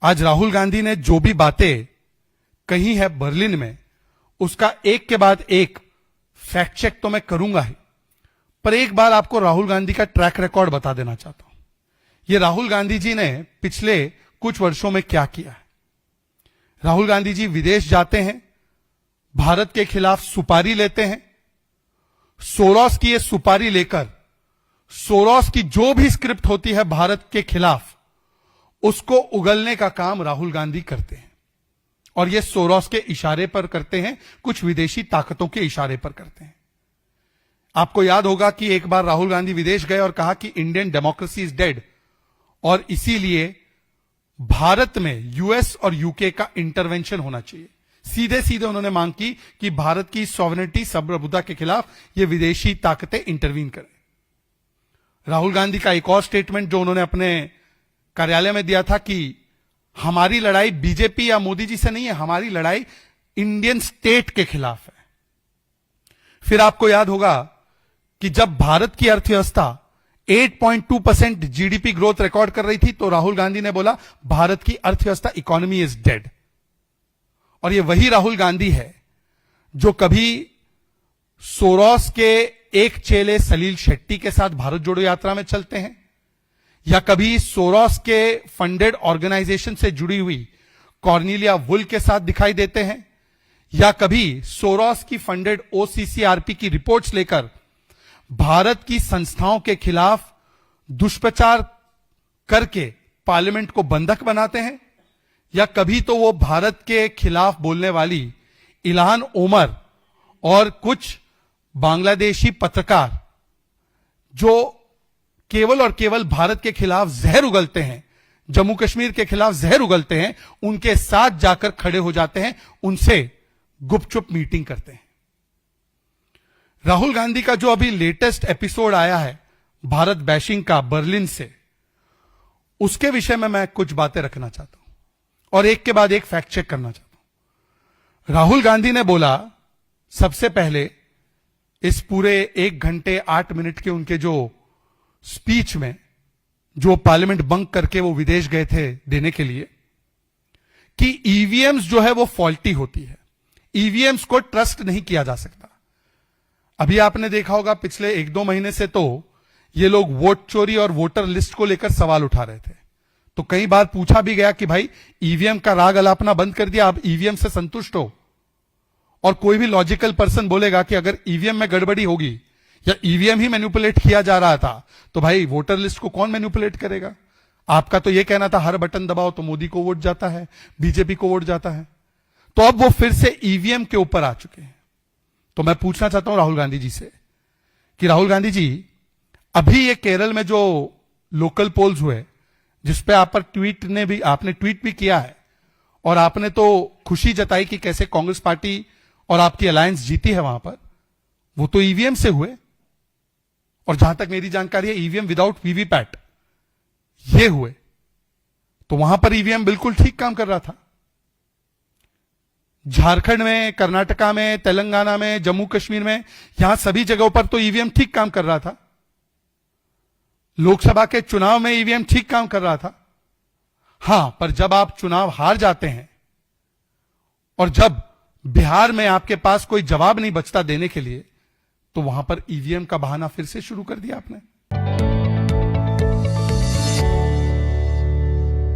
आज राहुल गांधी ने जो भी बातें कही है बर्लिन में, उसका एक के बाद एक फैक्ट चेक तो मैं करूंगा ही, पर एक बार आपको राहुल गांधी का ट्रैक रिकॉर्ड बता देना चाहता हूं। ये राहुल गांधी जी ने पिछले कुछ वर्षों में क्या किया है। राहुल गांधी जी विदेश जाते हैं, भारत के खिलाफ सुपारी लेते हैं, सोरोस की ये सुपारी लेकर सोरोस की जो भी स्क्रिप्ट होती है भारत के खिलाफ, उसको उगलने का काम राहुल गांधी करते हैं। और ये सोरोस के इशारे पर करते हैं, कुछ विदेशी ताकतों के इशारे पर करते हैं। आपको याद होगा कि एक बार राहुल गांधी विदेश गए और कहा कि इंडियन डेमोक्रेसी इज डेड, और इसीलिए भारत में यूएस और यूके का इंटरवेंशन होना चाहिए। सीधे सीधे उन्होंने मांग की कि भारत की सॉवरेनिटी, सार्वभौमिकता के खिलाफ ये विदेशी ताकतें इंटरवीन करें। राहुल गांधी का एक और स्टेटमेंट जो उन्होंने अपने कार्यालय में दिया था कि हमारी लड़ाई बीजेपी या मोदी जी से नहीं है, हमारी लड़ाई इंडियन स्टेट के खिलाफ है। फिर आपको याद होगा कि जब भारत की अर्थव्यवस्था 8.2% जीडीपी ग्रोथ रिकॉर्ड कर रही थी, तो राहुल गांधी ने बोला भारत की अर्थव्यवस्था, इकोनॉमी इज डेड। और ये वही राहुल गांधी है जो कभी सोरोस के एक चेले सलील शेट्टी के साथ भारत जोड़ो यात्रा में चलते हैं, या कभी सोरोस के फंडेड ऑर्गेनाइजेशन से जुड़ी हुई कॉर्नेलिया वुल के साथ दिखाई देते हैं, या कभी सोरोस की फंडेड ओसीसीआरपी की रिपोर्ट्स लेकर भारत की संस्थाओं के खिलाफ दुष्प्रचार करके पार्लियामेंट को बंधक बनाते हैं, या कभी तो वो भारत के खिलाफ बोलने वाली इल्हान ओमर और कुछ बांग्लादेशी पत्रकार जो केवल और केवल भारत के खिलाफ जहर उगलते हैं, जम्मू कश्मीर के खिलाफ जहर उगलते हैं, उनके साथ जाकर खड़े हो जाते हैं, उनसे गुपचुप मीटिंग करते हैं। राहुल गांधी का जो अभी लेटेस्ट एपिसोड आया है भारत बैशिंग का बर्लिन से, उसके विषय में मैं कुछ बातें रखना चाहता हूं और एक के बाद एक फैक्ट चेक करना चाहता हूं। राहुल गांधी ने बोला सबसे पहले इस पूरे 1 घंटे 8 मिनट के उनके जो स्पीच में, जो पार्लियामेंट बंक करके वो विदेश गए थे देने के लिए, कि ईवीएम्स जो है वो फॉल्टी होती है, ईवीएम्स को ट्रस्ट नहीं किया जा सकता। अभी आपने देखा होगा पिछले 1-2 महीने से तो ये लोग वोट चोरी और वोटर लिस्ट को लेकर सवाल उठा रहे थे। तो कई बार पूछा भी गया कि भाई ईवीएम का राग अलापना बंद कर दिया, आप ईवीएम से संतुष्ट हो? और कोई भी लॉजिकल पर्सन बोलेगा कि अगर ईवीएम में गड़बड़ी होगी या ईवीएम ही मैनिपुलेट किया जा रहा था, तो भाई वोटर लिस्ट को कौन मैनिपुलेट करेगा? आपका तो यह कहना था हर बटन दबाओ तो मोदी को वोट जाता है, बीजेपी को वोट जाता है। तो अब वो फिर से ईवीएम के ऊपर आ चुके हैं। तो मैं पूछना चाहता हूं राहुल गांधी जी से कि राहुल गांधी जी, अभी ये केरल में जो लोकल पोल्स हुए, जिसपे आपने ट्वीट भी किया है, और आपने तो खुशी जताई कि कैसे कांग्रेस पार्टी और आपकी अलायंस जीती है वहां पर, वो तो ईवीएम से हुए। और जहां तक मेरी जानकारी है ईवीएम विदाउट वीवीपैट ये हुए, तो वहां पर ईवीएम बिल्कुल ठीक काम कर रहा था। झारखंड में, कर्नाटका में, तेलंगाना में, जम्मू कश्मीर में, यहां सभी जगहों पर तो ईवीएम ठीक काम कर रहा था। लोकसभा के चुनाव में ईवीएम ठीक काम कर रहा था। हां, पर जब आप चुनाव हार जाते हैं और जब बिहार में आपके पास कोई जवाब नहीं बचता देने के लिए, तो वहां पर ईवीएम का बहाना फिर से शुरू कर दिया आपने।